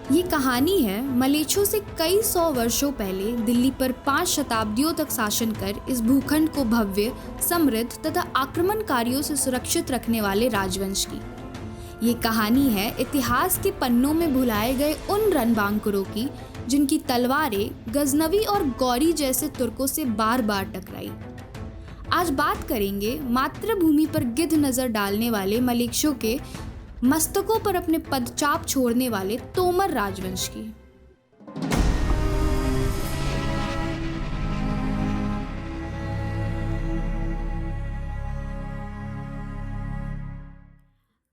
ये कहानी है मलेच्छों से कई सौ वर्षों पहले दिल्ली पर 5 शताब्दियों तक शासन कर इस भूखंड को भव्य, समृद्ध तथा आक्रमणकारियों से सुरक्षित रखने वाले राजवंश की। ये कहानी है इतिहास के पन्नों में भुलाए गए उन रणबांकुरों की जिनकी तलवारें गजनवी और गौरी जैसे तुर्कों से बार बार टकराई। आज बात करेंगे मातृभूमि पर गिद्ध नजर डालने वाले मलेच्छों के मस्तकों पर अपने पदचाप छोड़ने वाले तोमर राजवंश की।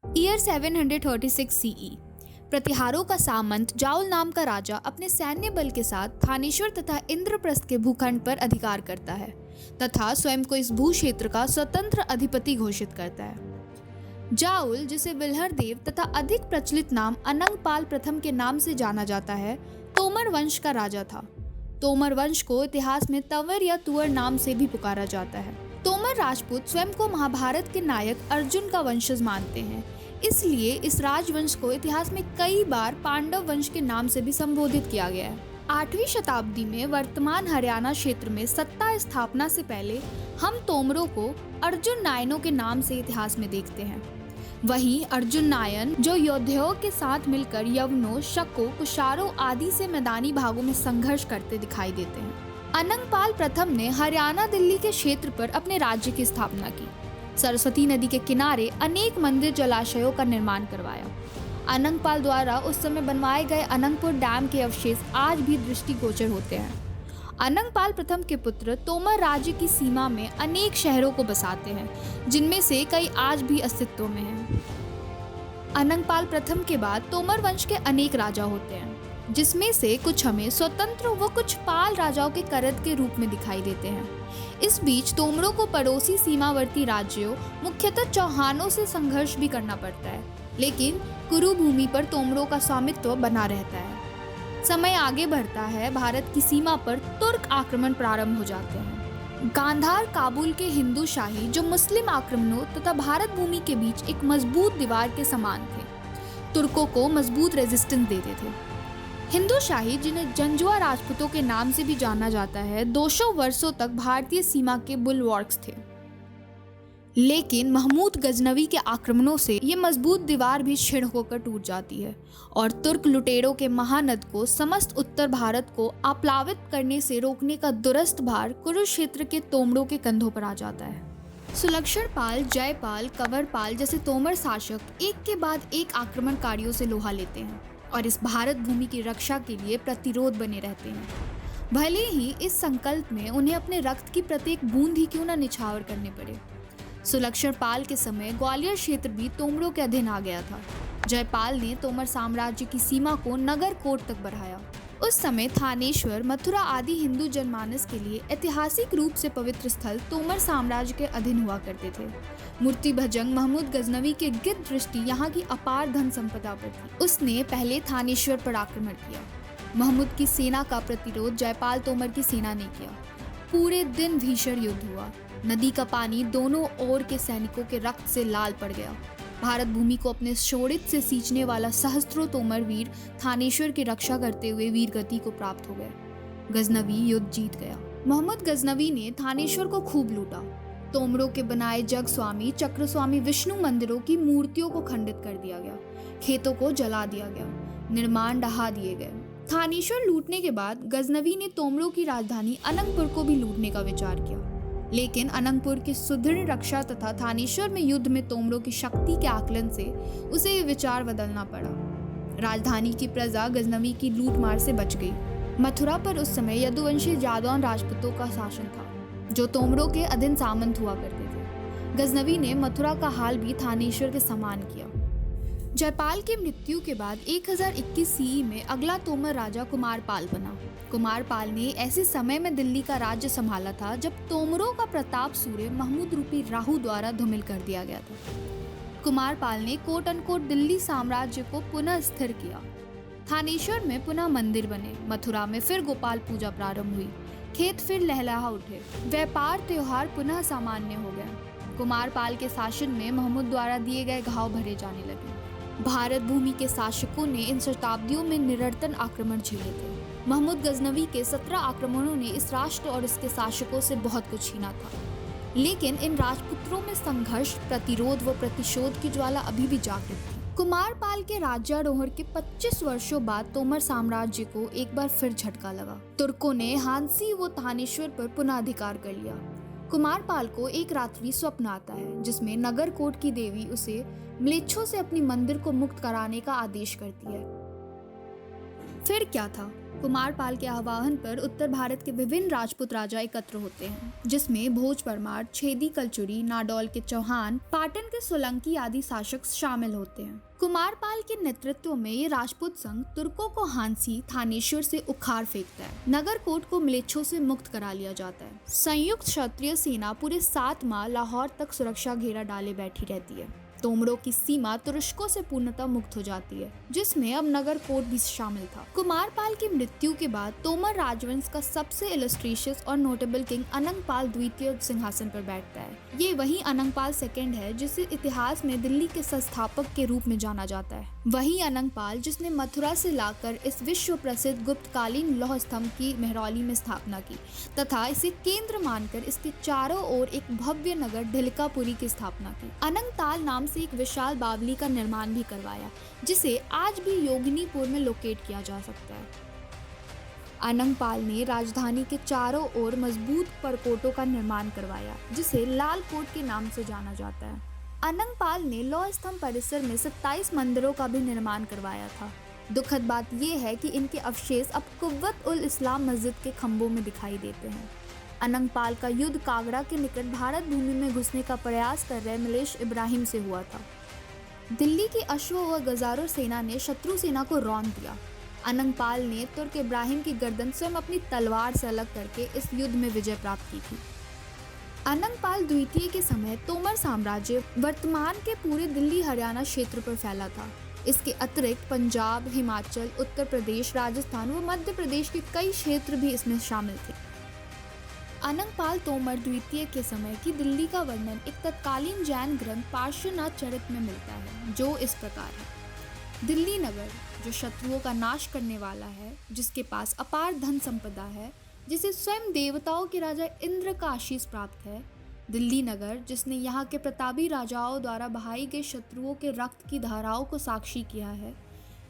Year 736 CE. प्रतिहारों का सामंत जाउल नाम का राजा अपने सैन्य बल के साथ थानेश्वर तथा इंद्रप्रस्थ के भूखंड पर अधिकार करता है तथा स्वयं को इस भू क्षेत्र का स्वतंत्र अधिपति घोषित करता है। जाउल, जिसे विल्हर देव तथा अधिक प्रचलित नाम अनंगपाल प्रथम के नाम से जाना जाता है, तोमर वंश का राजा था। तोमर वंश को इतिहास में तंवर या तुअर नाम से भी पुकारा जाता है। तोमर राजपूत स्वयं को महाभारत के नायक अर्जुन का वंशज मानते हैं, इसलिए इस राजवंश को इतिहास में कई बार पांडव वंश के नाम से भी संबोधित किया गया है। 8वीं शताब्दी में वर्तमान हरियाणा क्षेत्र में सत्ता स्थापना से पहले हम तोमरों को अर्जुन नायनों के नाम से इतिहास में देखते हैं। वहीं अर्जुन नायन, जो योद्धाओं के साथ मिलकर यवनों, शकों, कुशारों आदि से मैदानी भागों में संघर्ष करते दिखाई देते हैं। अनंगपाल प्रथम ने हरियाणा दिल्ली के क्षेत्र पर अपने राज्य की स्थापना की। सरस्वती नदी के किनारे अनेक मंदिर, जलाशयों का निर्माण करवाया। अनंगपाल द्वारा उस समय बनवाए गए अनंगपुर डैम के अवशेष आज भी दृष्टिगोचर होते हैं। अनंगपाल प्रथम के पुत्र तोमर राज्य की सीमा में अनेक शहरों को बसाते हैं, जिनमें से कई आज भी अस्तित्व में हैं। अनंगपाल प्रथम के बाद तोमर वंश के अनेक राजा होते हैं, जिसमें से कुछ हमें स्वतंत्र व कुछ पाल राजाओं के करत के रूप में दिखाई देते हैं। इस बीच तोमरों को पड़ोसी सीमावर्ती राज्यों, मुख्यतः चौहानों से संघर्ष भी करना पड़ता है, लेकिन कुरु भूमि पर तोमरों का स्वामित्व बना रहता है। समय आगे बढ़ता है, भारत की सीमा पर तुर्क आक्रमण प्रारंभ हो जाते हैं। गांधार, काबुल के हिंदू शाही, जो मुस्लिम आक्रमणों तथा भारत भूमि के बीच एक मजबूत दीवार के समान थे, तुर्कों को मजबूत रेजिस्टेंस देते थे। हिंदू शाही, जिन्हें जंजुआ राजपूतों के नाम से भी जाना जाता है, 200 वर्षों तक भारतीय सीमा के बुलवॉर्क्स थे। लेकिन महमूद गजनवी के आक्रमणों से ये मजबूत दीवार भी क्षीण होकर टूट जाती है और तुर्क लुटेरों के महानद को समस्त उत्तर भारत को आप्लावित करने से रोकने का दुरस्त भार कुरुक्षेत्र के तोमरों के कंधों पर आ जाता है। सुलक्षण पाल, जयपाल, कंवरपाल जैसे तोमर शासक एक के बाद एक आक्रमणकारियों से लोहा लेते हैं और इस भारत भूमि की रक्षा के लिए प्रतिरोध बने रहते हैं, भले ही इस संकल्प में उन्हें अपने रक्त की प्रत्येक बूंद ही क्यों न निछावर करने पड़े। सुलक्षण पाल के समय ग्वालियर क्षेत्र भी तोमरों के अधीन आ गया था। जयपाल ने तोमर साम्राज्य की सीमा को नगर कोट तक बढ़ाया। उस समय थानेश्वर, मथुरा आदि हिंदू जनमानस के लिए ऐतिहासिक रूप से पवित्र स्थल तोमर साम्राज्य के अधीन हुआ करते थे। मूर्ति भजंग महमूद गजनवी की गिद्ध दृष्टि यहाँ की अपार धन संपदा पर थी। उसने पहले थानेश्वर पर आक्रमण किया। महमूद की सेना का प्रतिरोध जयपाल तोमर की सेना ने किया। पूरे दिन भीषण युद्ध हुआ। नदी का पानी दोनों ओर के सैनिकों के रक्त से लाल पड़ गया। भारत भूमि को अपने शोणित से सींचने वाला सहस्त्रों तोमर वीर थानेश्वर की रक्षा करते हुए वीरगति को प्राप्त हो गए। गजनवी युद्ध जीत गया। मोहम्मद गजनवी ने थानेश्वर को खूब लूटा। तोमरों के बनाए जग स्वामी, चक्र स्वामी विष्णु मंदिरों की मूर्तियों को खंडित कर दिया गया। खेतों को जला दिया गया। निर्माण ढहा दिए गए। थानेश्वर लूटने के बाद गजनवी ने तोमरों की राजधानी अनंगपुर को भी लूटने का विचार किया, लेकिन अनंगपुर की सुदृढ़ रक्षा तथा थानेश्वर में युद्ध में तोमरों की शक्ति के आकलन से उसे ये विचार बदलना पड़ा। राजधानी की प्रजा गजनवी की लूटमार से बच गई। मथुरा पर उस समय यदुवंशी जादौन राजपूतों का शासन था, जो तोमरों के अधीन सामंत हुआ करते थे। गजनवी ने मथुरा का हाल भी थानेश्वर के समान किया। जयपाल की मृत्यु के बाद 1021 सीई में अगला तोमर राजा कुमारपाल बना। कुमारपाल ने ऐसे समय में दिल्ली का राज्य संभाला था जब तोमरों का प्रताप सूर्य महमूद रूपी राहु द्वारा धूमिल कर दिया गया था। कुमारपाल ने कोट अनकोट दिल्ली साम्राज्य को पुनः स्थिर किया। थानेश्वर में पुनः मंदिर बने। मथुरा में फिर गोपाल पूजा प्रारंभ हुई। खेत फिर लहलहा उठे। व्यापार त्योहार पुनः सामान्य हो गया। कुमारपाल के शासन में महमूद द्वारा दिए गए घाव भरे जाने लगे। भारत भूमि के शासकों ने इन शताब्दियों में निरंतर आक्रमण झेले थे। महमूद गजनवी के 17 आक्रमणों ने इस राष्ट्र और इसके शासकों से बहुत कुछ छीना था, लेकिन इन राजपुत्रों में संघर्ष, प्रतिरोध व प्रतिशोध की ज्वाला अभी भी जागृत थी। कुमारपाल के राज्यारोहण के 25 वर्षों बाद तोमर साम्राज्य को एक बार फिर झटका लगा। तुर्कों ने हांसी व थानेश्वर पर पुनः अधिकार कर लिया। कुमारपाल को एक रात्रि स्वप्न आता है जिसमें नगरकोट की देवी उसे म्लेच्छों से अपनी मंदिर को मुक्त कराने का आदेश करती है। फिर क्या था? कुमारपाल के आह्वान पर उत्तर भारत के विभिन्न राजपूत राजा एकत्र होते हैं, जिसमें भोज परमार, छेदी कलचुरी, नाडौल के चौहान, पाटन के सोलंकी आदि शासक शामिल होते हैं। कुमारपाल के नेतृत्व में ये राजपूत संघ तुर्कों को हांसी, थानेश्वर से उखाड़ फेंकता है। नगरकोट को म्लेच्छों से मुक्त करा लिया जाता है। संयुक्त क्षत्रिय सेना पूरे 7 माह लाहौर तक सुरक्षा घेरा डाले बैठी रहती है। तोमरों की सीमा तुरस्कों से पूर्णतः मुक्त हो जाती है, जिसमें अब नगरकोट भी शामिल था। कुमारपाल की मृत्यु के बाद तोमर राजवंश का सबसे इलस्ट्रेशियस और नोटेबल किंग अनंगपाल द्वितीय सिंहासन पर बैठता है। ये वही अनंगपाल सेकंड है जिसे इतिहास में दिल्ली के संस्थापक के रूप में जाना जाता है। वही अनंगपाल जिसने मथुरा से लाकर इस विश्व प्रसिद्ध गुप्तकालीन लौह स्तंभ की मेहरौली में स्थापना की तथा इसे केंद्र मानकर इसके चारों ओर एक भव्य नगर ढिलकापुरी की स्थापना की। अनंगताल नाम से एक विशाल बावली का निर्माण भी करवाया, जिसे आज भी योगिनीपुर में लोकेट किया जा सकता है। अनंगपाल ने राजधानी के चारों ओर मजबूत परकोटों का निर्माण करवाया, जिसे लाल कोट के नाम से जाना जाता है। अनंगपाल ने लौह स्तंभ परिसर में 27 मंदिरों का भी निर्माण करवाया था। दुखद बात यह है कि इनके अवशेष अब कुव्वत उल इस्लाम मस्जिद के खंभों में दिखाई देते हैं। अनंगपाल का युद्ध कागड़ा के निकट भारत भूमि में घुसने का प्रयास कर रहे मलेश इब्राहिम से हुआ था। दिल्ली की अश्व व गजारों सेना ने शत्रु सेना को रौंद दिया। अनंगपाल ने तुर्क इब्राहिम की गर्दन स्वयं अपनी तलवार से अलग करके इस युद्ध में विजय प्राप्त की थी। अनंगपाल द्वितीय के समय तोमर साम्राज्य वर्तमान के पूरे दिल्ली हरियाणा क्षेत्र पर फैला था। इसके अतिरिक्त पंजाब, हिमाचल, उत्तर प्रदेश, राजस्थान व मध्य प्रदेश के कई क्षेत्र भी इसमें शामिल थे। अनंगपाल तोमर द्वितीय के समय की दिल्ली का वर्णन एक तत्कालीन जैन ग्रंथ पार्श्वनाथ चरित में मिलता है, जो इस प्रकार है। दिल्ली नगर जो शत्रुओं का नाश करने वाला है, जिसके पास अपार धन संपदा है, जिसे स्वयं देवताओं के राजा इंद्र का आशीष प्राप्त है। दिल्ली नगर जिसने यहाँ के प्रतापी राजाओं द्वारा बहाई गए शत्रुओं के रक्त की धाराओं को साक्षी किया है।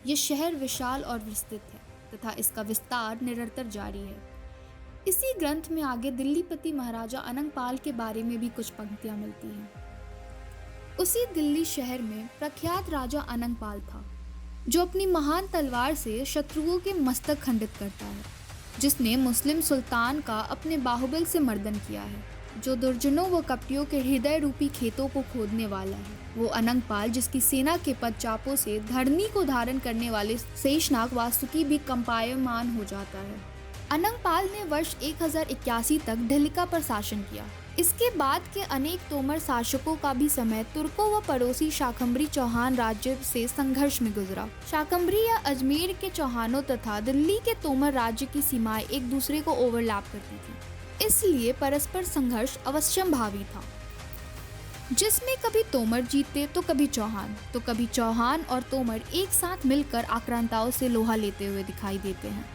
ये शहर विशाल और विस्तृत है तथा इसका विस्तार निरंतर जारी है। इसी ग्रंथ में आगे दिल्लीपति महाराजा अनंगपाल के बारे में भी कुछ पंक्तियां मिलती हैं। उसी दिल्ली शहर में प्रख्यात राजा अनंगपाल था, जो अपनी महान तलवार से शत्रुओं के मस्तक खंडित करता है, जिसने मुस्लिम सुल्तान का अपने बाहुबल से मर्दन किया है, जो दुर्जनों व कपटियों के हृदय रूपी खेतों को खोदने वाला है। वो अनंगपाल जिसकी सेना के पदचापों से धरनी को धारण करने वाले शेषनाग वासुकी भी कंपायमान हो जाता है। अनंगपाल ने वर्ष 1081 तक ढिलका पर शासन किया। इसके बाद के अनेक तोमर शासकों का भी समय तुर्कों व पड़ोसी शाकंभरी चौहान राज्य से संघर्ष में गुजरा। शाकंभरी या अजमेर के चौहानों तथा दिल्ली के तोमर राज्य की सीमाएं एक दूसरे को ओवरलैप करती थी, इसलिए परस्पर संघर्ष अवश्यंभावी था, जिसमें कभी तोमर जीतते तो कभी चौहान और तोमर एक साथ मिलकर आक्रांताओं से लोहा लेते हुए दिखाई देते हैं।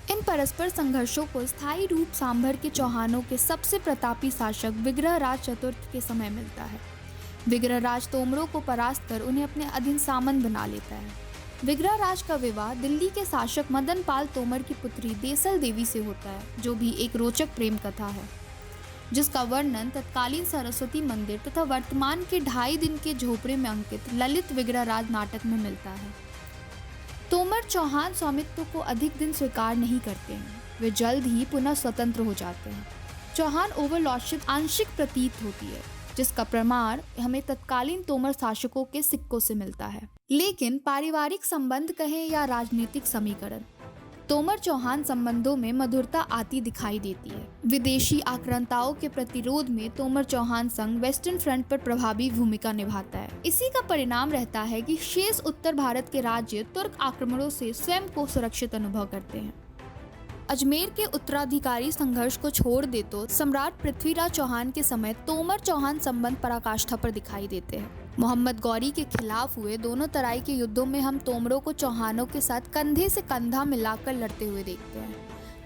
इन परस्पर संघर्षों को स्थायी रूप सांभर के चौहानों के सबसे प्रतापी शासक विग्रहराज चतुर्थ के समय मिलता है। विग्रहराज तोमरों को परास्त कर उन्हें अपने अधीन सामंत बना लेता है। विग्रहराज का विवाह दिल्ली के शासक मदन पाल तोमर की पुत्री देसल देवी से होता है, जो भी एक रोचक प्रेम कथा है, जिसका वर्णन तत्कालीन सरस्वती मंदिर तथा वर्तमान के 2.5 दिन के झोपड़े में अंकित ललित विग्रहराज नाटक में मिलता है। तोमर चौहान स्वामित्व को अधिक दिन स्वीकार नहीं करते हैं। वे जल्द ही पुनः स्वतंत्र हो जाते हैं। चौहान ओवरलॉर्डशिप आंशिक प्रतीत होती है, जिसका प्रमाण हमें तत्कालीन तोमर शासकों के सिक्कों से मिलता है। लेकिन पारिवारिक संबंध कहें या राजनीतिक समीकरण, तोमर चौहान संबंधों में मधुरता आती दिखाई देती है। विदेशी आक्रांताओं के प्रतिरोध में तोमर चौहान संघ वेस्टर्न फ्रंट पर प्रभावी भूमिका निभाता है। इसी का परिणाम रहता है कि शेष उत्तर भारत के राज्य तुर्क आक्रमणों से स्वयं को सुरक्षित अनुभव करते हैं। अजमेर के उत्तराधिकारी संघर्ष को छोड़ दे तो सम्राट पृथ्वीराज चौहान के समय तोमर चौहान संबंध पराकाष्ठा पर दिखाई देते हैं। मोहम्मद गौरी के खिलाफ हुए दोनों तराई के युद्धों में हम तोमरों को चौहानों के साथ कंधे से कंधा मिलाकर लड़ते हुए देखते हैं।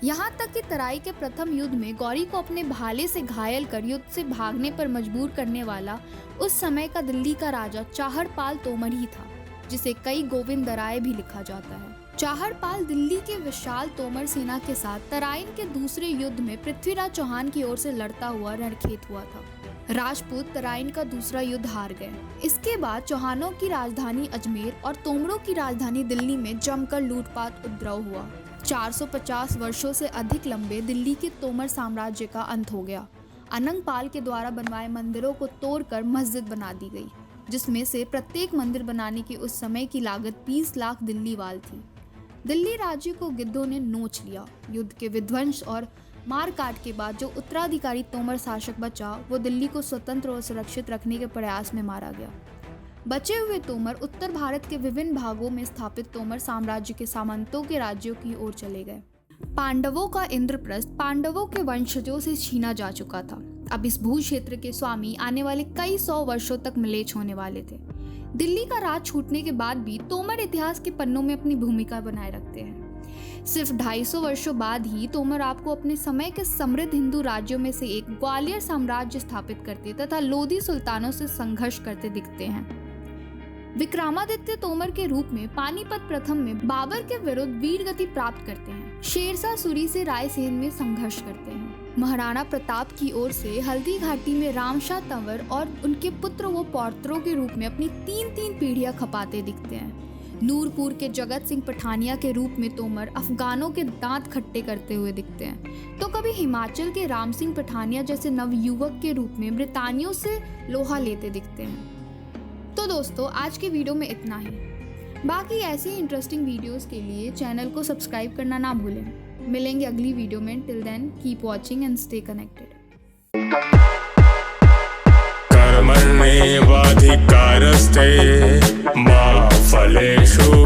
यहाँ तक कि तराई के प्रथम युद्ध में गौरी को अपने भाले से घायल कर युद्ध से भागने पर मजबूर करने वाला उस समय का दिल्ली का राजा चाहड़पाल तोमर ही था, जिसे कई गोविंदराय भी लिखा जाता है। चाहड़पाल दिल्ली के विशाल तोमर सेना के साथ तराइन के दूसरे युद्ध में पृथ्वीराज चौहान की ओर से लड़ता हुआ रणखेत हुआ था। राजपूत तराइन का दूसरा युद्ध हार गए। इसके बाद चौहानों की राजधानी अजमेर और तोमरों की राजधानी दिल्ली में जमकर लूटपाट उपद्रव हुआ। 450 वर्षों से अधिक लंबे दिल्ली के तोमर साम्राज्य का अंत हो गया। अनंगपाल के द्वारा बनवाए मंदिरों को तोड़कर मस्जिद बना दी गई, जिसमें से प्रत्येक मंदिर बनाने की उस समय की लागत 20 लाख दिल्ली वाल थी। दिल्ली राज्य को गिद्धों ने नोच लिया। युद्ध के विध्वंस और मारकाट के बाद जो उत्तराधिकारी तोमर शासक बचा, वो दिल्ली को स्वतंत्र और सुरक्षित रखने के प्रयास में मारा गया। बचे हुए तोमर उत्तर भारत के विभिन्न भागों में स्थापित तोमर साम्राज्य के सामंतों के राज्यों की ओर चले गए। पांडवों का इंद्रप्रस्थ पांडवों के वंशजों से छीना जा चुका था। अब इस भू क्षेत्र के स्वामी आने वाले कई 100 वर्षों तक म्लेच्छ होने वाले थे। दिल्ली का राज छूटने के बाद भी तोमर इतिहास के पन्नों में अपनी भूमिका बनाए रखते हैं। सिर्फ 250 वर्षों बाद ही तोमर आपको अपने समय के समृद्ध हिंदू राज्यों में से एक ग्वालियर साम्राज्य स्थापित करते तथा लोधी सुल्तानों से संघर्ष करते दिखते हैं। विक्रमादित्य तोमर के रूप में पानीपत प्रथम में बाबर के विरुद्ध वीर गति प्राप्त करते हैं। शेरशाह सूरी से रायसेन में संघर्ष करते हैं। महाराणा प्रताप की ओर से हल्दी घाटी में रामशाह तंवर और उनके पुत्र व पौत्रों के रूप में अपनी 3 पीढ़ियां खपाते दिखते हैं। नूरपुर के जगत सिंह पठानिया के रूप में तोमर अफगानों के दांत खट्टे करते हुए दिखते हैं, तो कभी हिमाचल के राम सिंह पठानिया जैसे नवयुवक के रूप में ब्रितानियों से लोहा लेते दिखते हैं। तो दोस्तों, आज के वीडियो में इतना ही। बाकी ऐसे ही इंटरेस्टिंग वीडियोस के लिए चैनल को सब्सक्राइब करना ना भूलें। मिलेंगे अगली वीडियो में। Till then keep watching and stay connected. कर्मण्येवाधिकारस्ते मा फलेषु